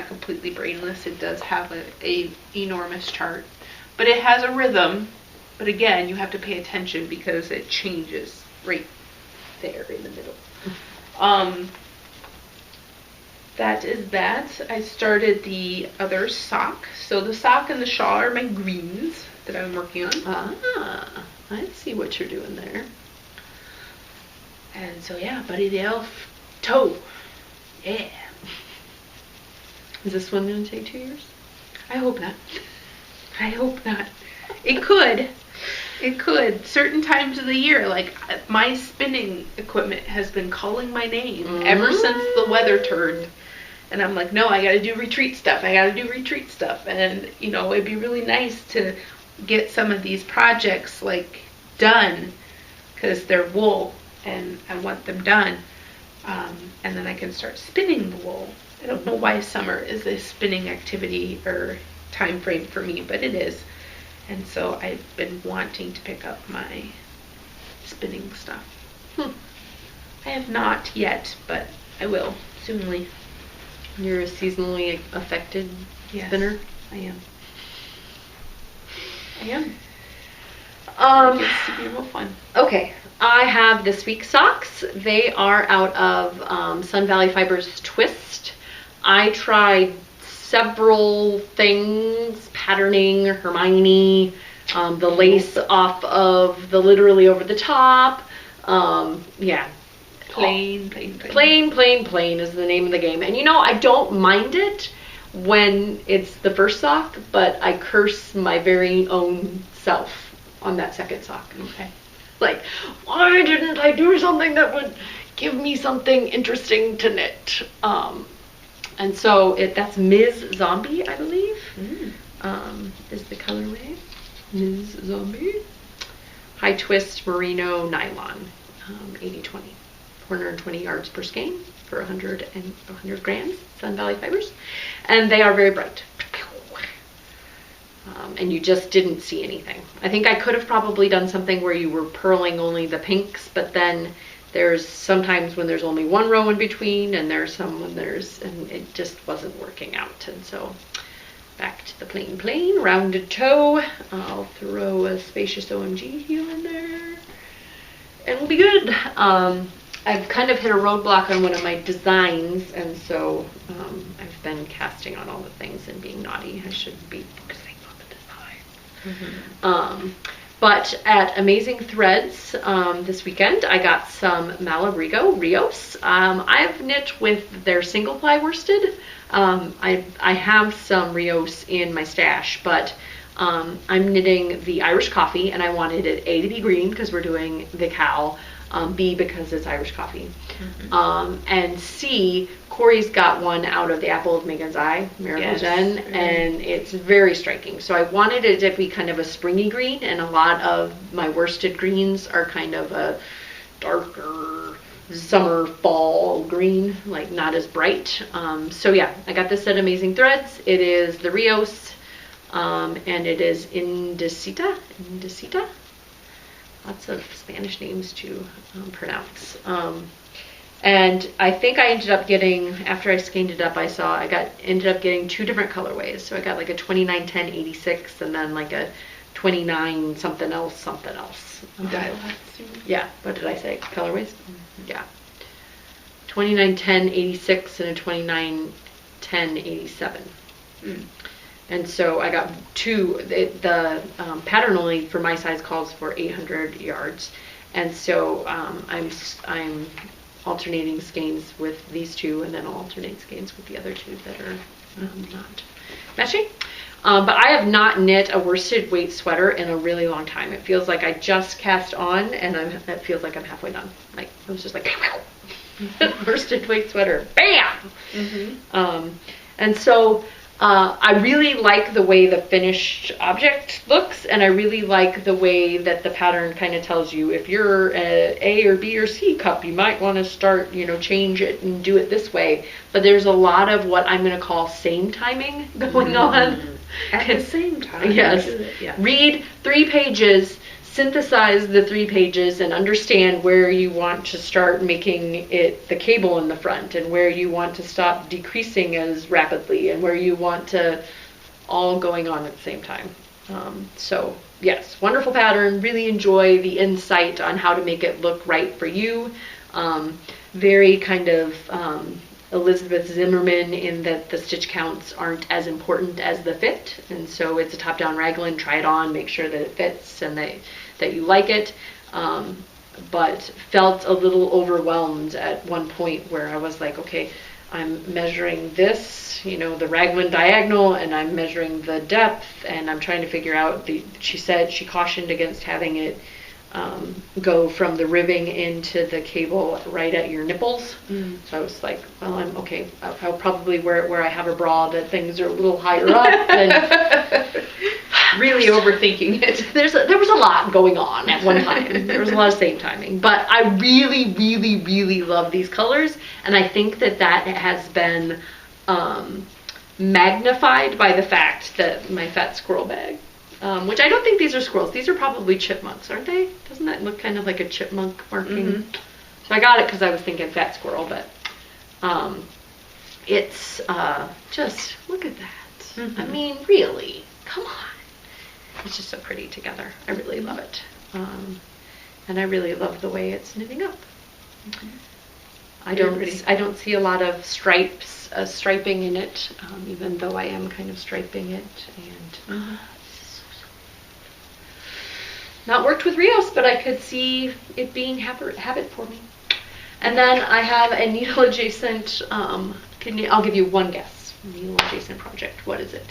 completely brainless. It does have a enormous chart, but it has a rhythm. But again, you have to pay attention because it changes right there in the middle. That is that. I started the other sock. So the sock and the shawl are my greens that I'm working on. I see what you're doing there. And so Buddy the Elf toe. Yeah. Is this one going to take 2 years? I hope not. I hope not. It could. It could. Certain times of the year, like my spinning equipment has been calling my name ever since the weather turned. And I'm like, no, I got to do retreat stuff. And, it'd be really nice to get some of these projects, done because they're wool and I want them done. And then I can start spinning the wool. I don't know why summer is a spinning activity or time frame for me, but it is. And so I've been wanting to pick up my spinning stuff. I have not yet, but I will soonly. You're a seasonally affected spinner? I am. It gets to be real fun. Okay, I have this week's socks. They are out of Sun Valley Fibers Twist. I tried several things, patterning, Hermione, the lace off of the literally over the top. Plain is the name of the game. And I don't mind it when it's the first sock, but I curse my very own self on that second sock. Okay. Like, why didn't I do something that would give me something interesting to knit? And so that's Ms. Zombie, I believe, is the colorway. Ms. Zombie. High twist merino nylon, 80-20. 420 yards per skein for 100 grams, Sun Valley Fibers. And they are very bright. And you just didn't see anything. I think I could have probably done something where you were purling only the pinks, but then there's sometimes when there's only one row in between, and there's some when and it just wasn't working out. And so back to the plain, rounded toe. I'll throw a spacious OMG heel in there, and we'll be good. I've kind of hit a roadblock on one of my designs, and so I've been casting on all the things and being naughty. I should be focusing. But at Amazing Threads this weekend, I got some Malabrigo Rios. I've knit with their single ply worsted. I have some Rios in my stash, but I'm knitting the Irish Coffee, and I wanted it A to be green because we're doing the cow, B because it's Irish Coffee, and C, Corey's got one out of the Apple of Megan's Eye, Miracle Jen, and it's very striking. So I wanted it to be kind of a springy green, and a lot of my worsted greens are kind of a darker summer fall green, like not as bright. So yeah, I got this at Amazing Threads. It is the Rios, and it is Indecita. Lots of Spanish names to pronounce. And I think I ended up getting, after I scanned it up, ended up getting 2 different colorways. So I got like a 291086 and then like a 29 something else. Yeah, what did I say? Colorways? Yeah. 291086 and a 291087. And so I got 2. The pattern only for my size calls for 800 yards, and so I'm alternating skeins with these 2, and then I'll alternate skeins with the other 2 that are not matching. But I have not knit a worsted weight sweater in a really long time. It feels like I just cast on, and it feels like I'm halfway done. Like I was just like worsted weight sweater, bam. And so. I really like the way the finished object looks, and I really like the way that the pattern kind of tells you if you're A or B or C cup, you might want to start, change it and do it this way. But there's a lot of what I'm going to call same timing going on. At the same time. Yes. Yeah. Read 3 pages, synthesize the 3 pages, and understand where you want to start making it the cable in the front, and where you want to stop decreasing as rapidly, and where you want to all going on at the same time. So yes, wonderful pattern. Really enjoy the insight on how to make it look right for you. Very kind of Elizabeth Zimmerman in that the stitch counts aren't as important as the fit, and so it's a top-down raglan. Try it on, make sure that it fits and that you like it, but felt a little overwhelmed at one point where I was like, okay, I'm measuring this, the raglan diagonal, and I'm measuring the depth, and I'm trying to figure out she said she cautioned against having it go from the ribbing into the cable right at your nipples. So I was like, well, I'm okay. I'll probably wear it where I have a bra that things are a little higher up. And really overthinking it. There was a lot going on at one time. There was a lot of same timing. But I really, really, really love these colors, and I think that has been magnified by the fact that my fat squirrel bag. Which I don't think these are squirrels. These are probably chipmunks, aren't they? Doesn't that look kind of like a chipmunk marking? So I got it because I was thinking fat squirrel, but it's just, look at that. I mean, really, come on. It's just so pretty together. I really love it. And I really love the way it's knitting up. I don't see a lot of striping in it, even though I am kind of striping it. And not worked with Rios, but I could see it being habit for me. And then I have a needle adjacent, I'll give you one guess. Needle adjacent project. What is it?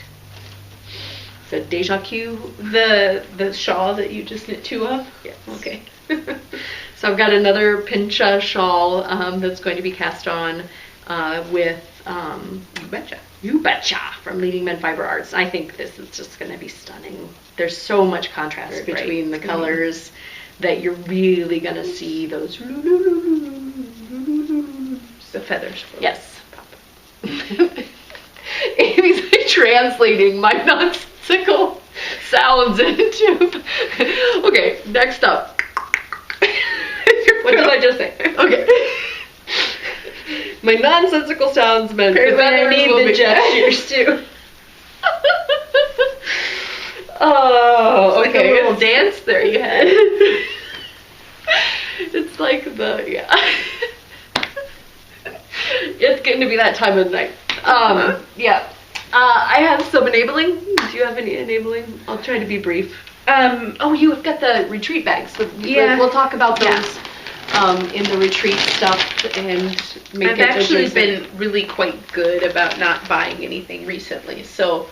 Is it Deja Q? The shawl that you just knit 2 of? Yes. Okay. So I've got another Pincha shawl that's going to be cast on with You Betcha from Leading Men Fiber Arts. I think this is just going to be stunning. There's so much contrast between the colors that you're really going to see those the feathers. Yes. Amy's translating my nonsensical sounds into. Okay, next up. What did I just say? Okay. My nonsensical sounds meant the feathers need will the be gestures too. Oh, it's okay. Like a little dance there you had. It's like it's getting to be that time of night. Yeah. I have some enabling. Do you have any enabling? I'll try to be brief. You've got the retreat bags. So Yeah. We'll talk about those in the retreat stuff and make I've it actually adjacent. been really quite good about not buying anything recently. So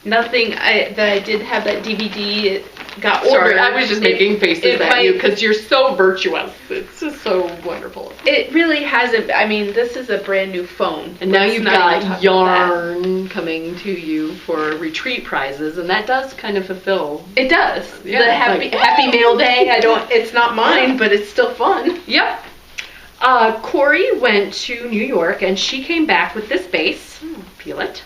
nothing that I did have that DVD. It got ordered. Sorry, I was just making faces at you because you're so virtuous. It's just so wonderful. It really hasn't. I mean, this is a brand new phone. And now you've got about yarn coming to you for retreat prizes, and that does kind of fulfill. It does. Yeah, the happy mail day. It's not mine, but it's still fun. Yep. Corey went to New York, and she came back with this base. Feel it.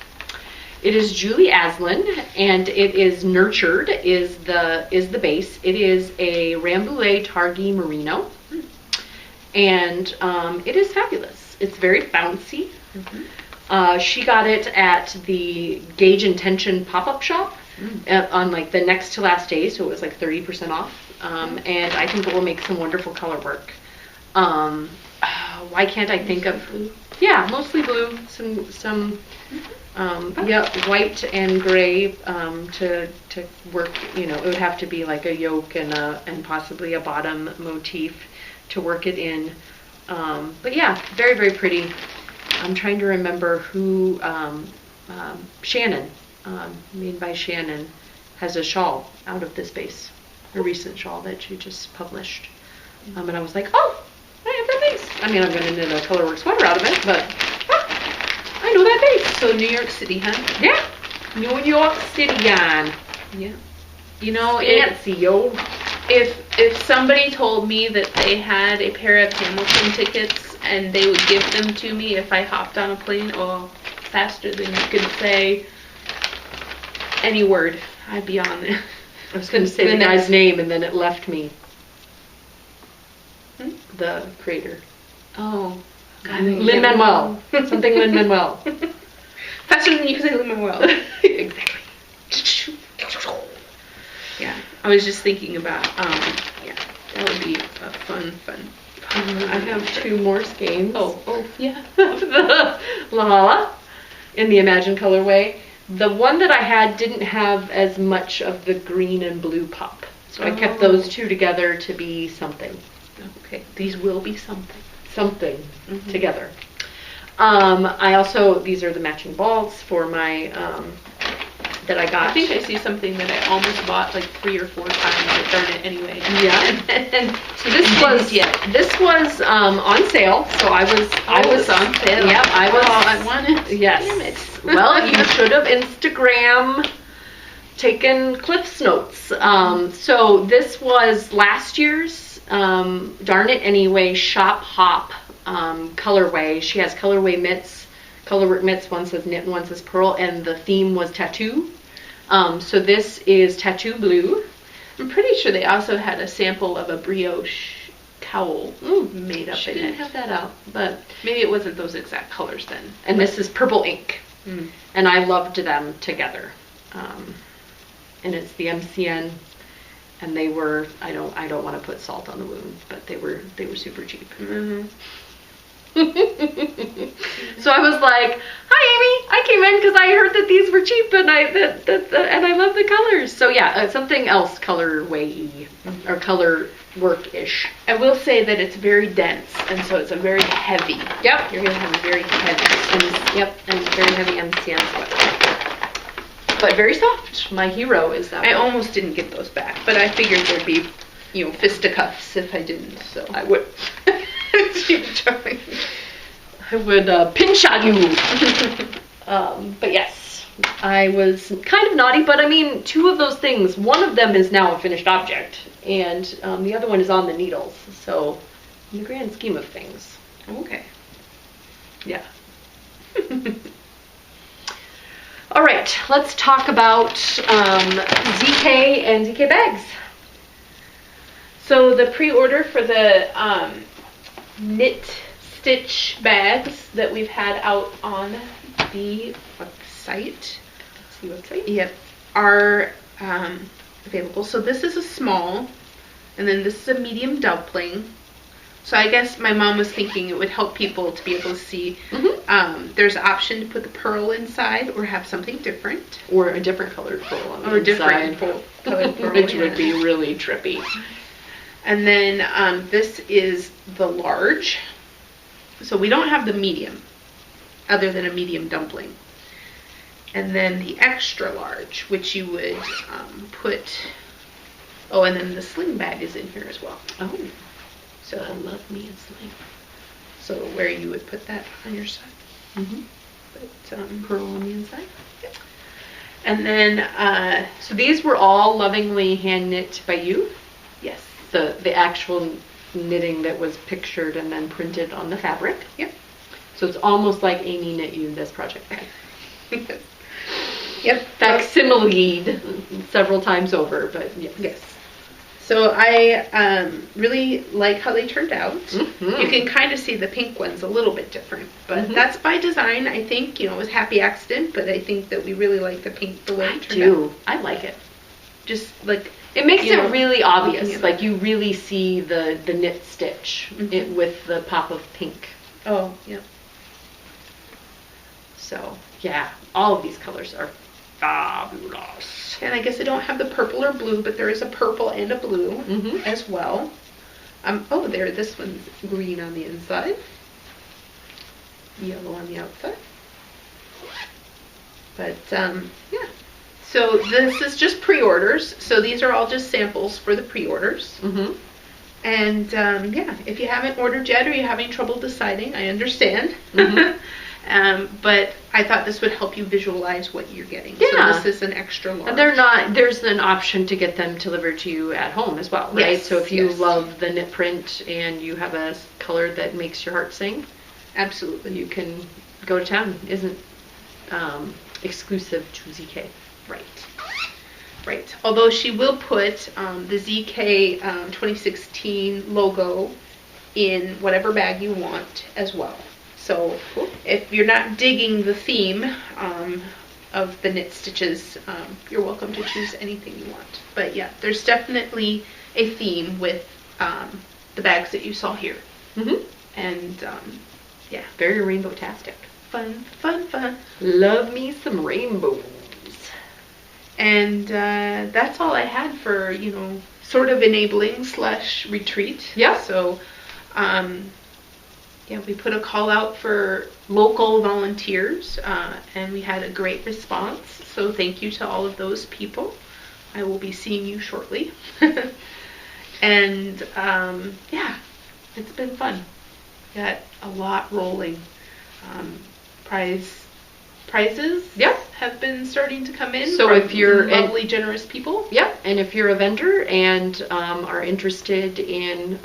It is Julie Aslin, and it is Nurtured is the base. It is a Rambouillet Targhee Merino, and it is fabulous. It's very bouncy. She got it at the Gauge and Tension pop-up shop on like the next to last day, so it was like 30% off. And I think it will make some wonderful color work. Why can't I think of? Yeah, mostly blue. Some white and gray to work. You know, it would have to be like a yoke and possibly a bottom motif to work it in. But yeah, very, very pretty. I'm trying to remember who Shannon, made by Shannon, has a shawl out of this base, a recent shawl that she just published. And I was like, oh, I have that base. I mean, I'm going to knit a colorwork sweater out of it, but I know that base. So New York City, huh? Yeah, New York City yarn. Yeah. You know, Fancy, yo. if somebody told me that they had a pair of Hamilton tickets and they would give them to me if I hopped on a plane, faster than you could say any word, I'd be on there. I was going to say the guy's name, and then it left me. The creator. Oh. God, Lin-Manuel. Something Lin-Manuel. Faster than you could say Lin-Manuel. Exactly. Yeah. I was just thinking about, that would be a fun. I have two more skeins. Oh, yeah. The La Hala in the Imagine colorway. The one that I had didn't have as much of the green and blue pop. So I kept those two together to be something. Okay. These will be something. Together. I also, these are the matching balls for my, that I got. I think I see something that I almost bought like 3 or 4 times, but darn it anyway. Yeah. And so this was on sale. So I was on sale. Yep, I wanted. Yes. Damn it. Well, you should have Instagram taken Cliff's notes. So this was last year's Darn It Anyway Shop Hop colorway. She has colorway mitts, colorwork mitts. One says knit and one says purl, and the theme was tattoo. So this is tattoo blue. I'm pretty sure they also had a sample of a brioche cowl made up She in didn't it. have that out, but Maybe it wasn't those exact colors then. and this is purple ink, and I loved them together. And it's the MCN, and they were I don't want to put salt on the wound, but they were super cheap. So I was like, "Hi, Amy! I came in because I heard that these were cheap, and I love the colors." So yeah, something else colorway or color work-ish. I will say that it's very dense, and so it's a very heavy. Yep. You're gonna have a very heavy. And very heavy MCN sweater, but very soft. My hero is that. I almost didn't get those back, but I figured there'd be, fisticuffs if I didn't. So I would. keep trying. I would pinch on you. But yes, I was kind of naughty, but I mean, 2 of those things, one of them is now a finished object, and the other one is on the needles. So, in the grand scheme of things. Okay. Yeah. All right, let's talk about DK and DK bags. So the pre-order for the knit stitch bags that we've had out on the website. Yep, are available. So this is a small, and then this is a medium dumpling. So I guess my mom was thinking it would help people to be able to see. There's an option to put the pearl inside or have something different. Or a different colored pearl on the or inside. Different colored pearl. Which would be really trippy. And then this is the large. So we don't have the medium, other than a medium dumpling. And then the extra large, which you would put... Oh, and then the sling bag is in here as well. Oh. So I love me a sling. So where you would put that on your side. But pearl on the inside. Yep. And then... so these were all lovingly hand knit by you? Yes. The actual knitting that was pictured and then printed on the fabric? Yep. So it's almost like Amy knit you this project bag. Yep. Facsimiled several times over, but yes. Yes. So I really like how they turned out. You can kind of see the pink one's a little bit different, but that's by design. I think, it was happy accident, but I think that we really like the pink the way it turned out. I like it. Just like it makes it really obvious. Like you really see the knit stitch with the pop of pink. Oh, yeah. So yeah, all of these colors are fabulous. And I guess I don't have the purple or blue, but there is a purple and a blue as well. Oh, this one's green on the inside, yellow on the outside. But yeah. So this is just pre-orders. So these are all just samples for the pre-orders. And yeah, if you haven't ordered yet or you're having trouble deciding, I understand. But I thought this would help you visualize what you're getting. Yeah. So this is an extra large. And there's an option to get them delivered to you at home as well, right? Yes, so if you love the knit print and you have a color that makes your heart sing, absolutely, you can go to town. It isn't exclusive to ZK. Right. Although she will put the ZK 2016 logo in whatever bag you want as well. So if you're not digging the theme of the knit stitches, you're welcome to choose anything you want. But yeah, there's definitely a theme with the bags that you saw here. And yeah, very rainbow-tastic. Fun. Love me some rainbows. And that's all I had for, sort of enabling / retreat. Yeah. So, yeah, we put a call out for local volunteers, and we had a great response. So thank you to all of those people. I will be seeing you shortly. And yeah, it's been fun. Got a lot rolling. Prizes have been starting to come in. So if you're lovely, generous people. Yeah, and if you're a vendor and are interested in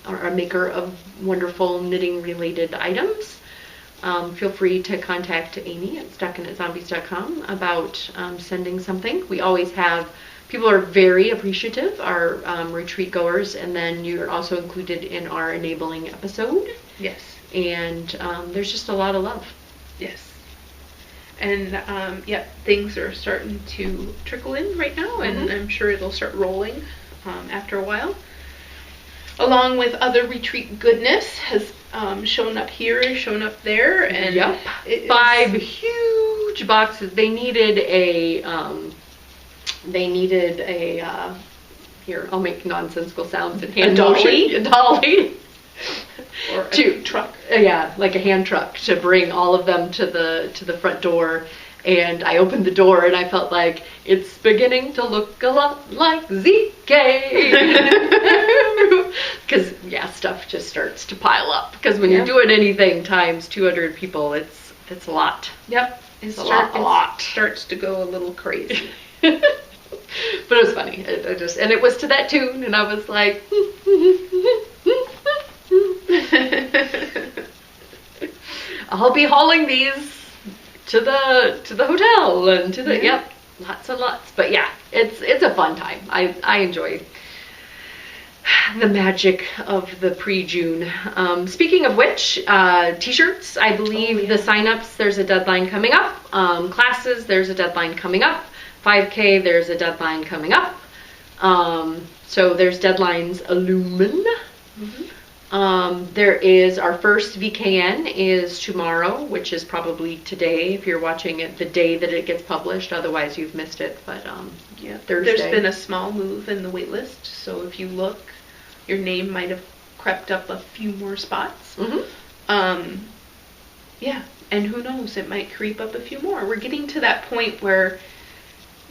or a maker of wonderful knitting related items, feel free to contact Amy at stuckinatzombies.com about sending something. We always have, people are very appreciative, our retreat goers, and then you're also included in our enabling episode. Yes. And there's just a lot of love. Yes. And yeah, things are starting to trickle in right now, and I'm sure it'll start rolling after a while. Along with other retreat goodness has shown up here, shown up there, and 5 huge boxes. They needed a here, I'll make nonsensical sounds and hand motion. A dolly. Or a truck. Yeah, like a hand truck to bring all of them to the front door. And I opened the door and I felt like it's beginning to look a lot like ZK. Because stuff just starts to pile up. Because when you're doing anything times 200 people, it's a lot. Yep, it's a lot. Starts to go a little crazy. But it was funny. And it was to that tune, and I was like. I'll be hauling these to the hotel and to the lots and lots. But yeah, it's a fun time. I enjoy the magic of the pre-June. Speaking of which, t-shirts, I believe the sign-ups, there's a deadline coming up. Classes, there's a deadline coming up. 5K, there's a deadline coming up. So there's deadlines illumin. There is our first VKN is tomorrow, which is probably today if you're watching it the day that it gets published. Otherwise, you've missed it. But yeah, Thursday. There's been a small move in the wait list, so if you look, your name might have crept up a few more spots. Yeah, and who knows, it might creep up a few more. We're getting to that point where,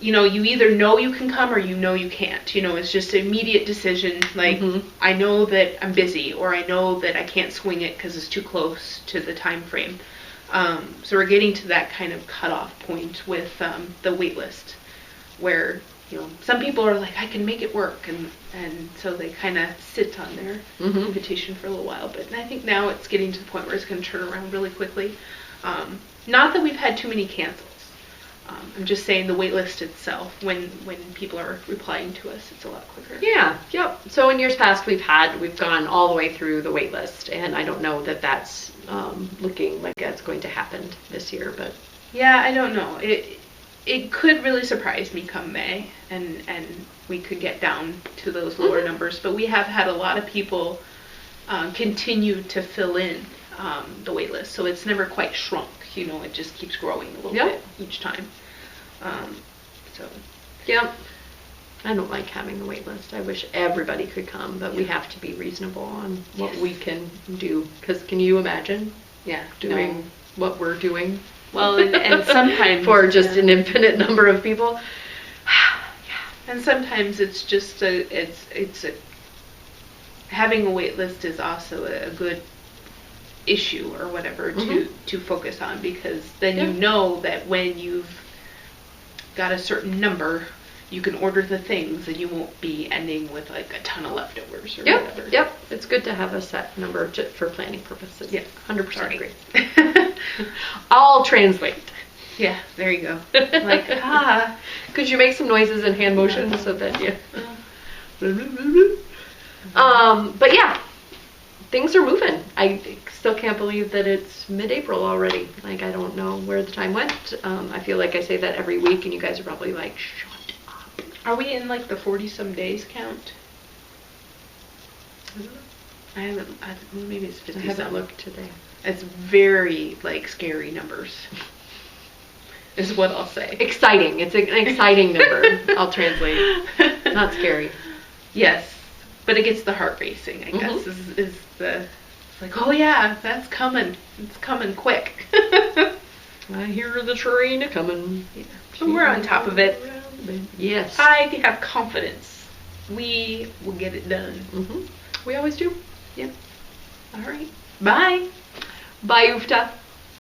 you either know you can come or you know you can't. It's just an immediate decision. Like, I know that I'm busy, or I know that I can't swing it because it's too close to the time frame. So we're getting to that kind of cutoff point with the wait list, where some people are like, I can make it work, and so they kind of sit on their invitation for a little while. But I think now it's getting to the point where it's going to turn around really quickly. Not that we've had too many cancels. I'm just saying the wait list itself, when people are replying to us, it's a lot quicker. Yeah, yep. So in years past, we've gone all the way through the wait list, and I don't know that that's looking like that's going to happen this year, but yeah, I don't know. It could really surprise me come May, and we could get down to those lower numbers. But we have had a lot of people continue to fill in the wait list, so it's never quite shrunk. It just keeps growing a little bit each time. So, yeah. I don't like having the wait list. I wish everybody could come, but we have to be reasonable on what we can do. Because can you imagine? Doing what we're doing. Well, and sometimes for just an infinite number of people. And sometimes it's just having a wait list is also a good issue or whatever to focus on, because then you know that when you've got a certain number, you can order the things and you won't be ending with like a ton of leftovers or whatever. Yep. It's good to have a set number for planning purposes. Yeah, 100% agree. I'll translate. Yeah, there you go. Like, could you make some noises and hand motions so that but yeah, things are moving. I still can't believe that it's mid-April already. Like, I don't know where the time went. I feel like I say that every week, and you guys are probably like, shut up. Are we in like the 40-some days count? I haven't. Maybe it's 50. I haven't looked today. It's very like scary numbers. Is what I'll say. Exciting. It's an exciting number. I'll translate. Not scary. Yes, but it gets the heart racing. I guess is the. Like, oh yeah, that's coming. It's coming quick. I hear the train coming. Yeah. So we're on top of it. Yes. I have confidence. We will get it done. We always do. Yep. All right. Bye. Bye, Ufta.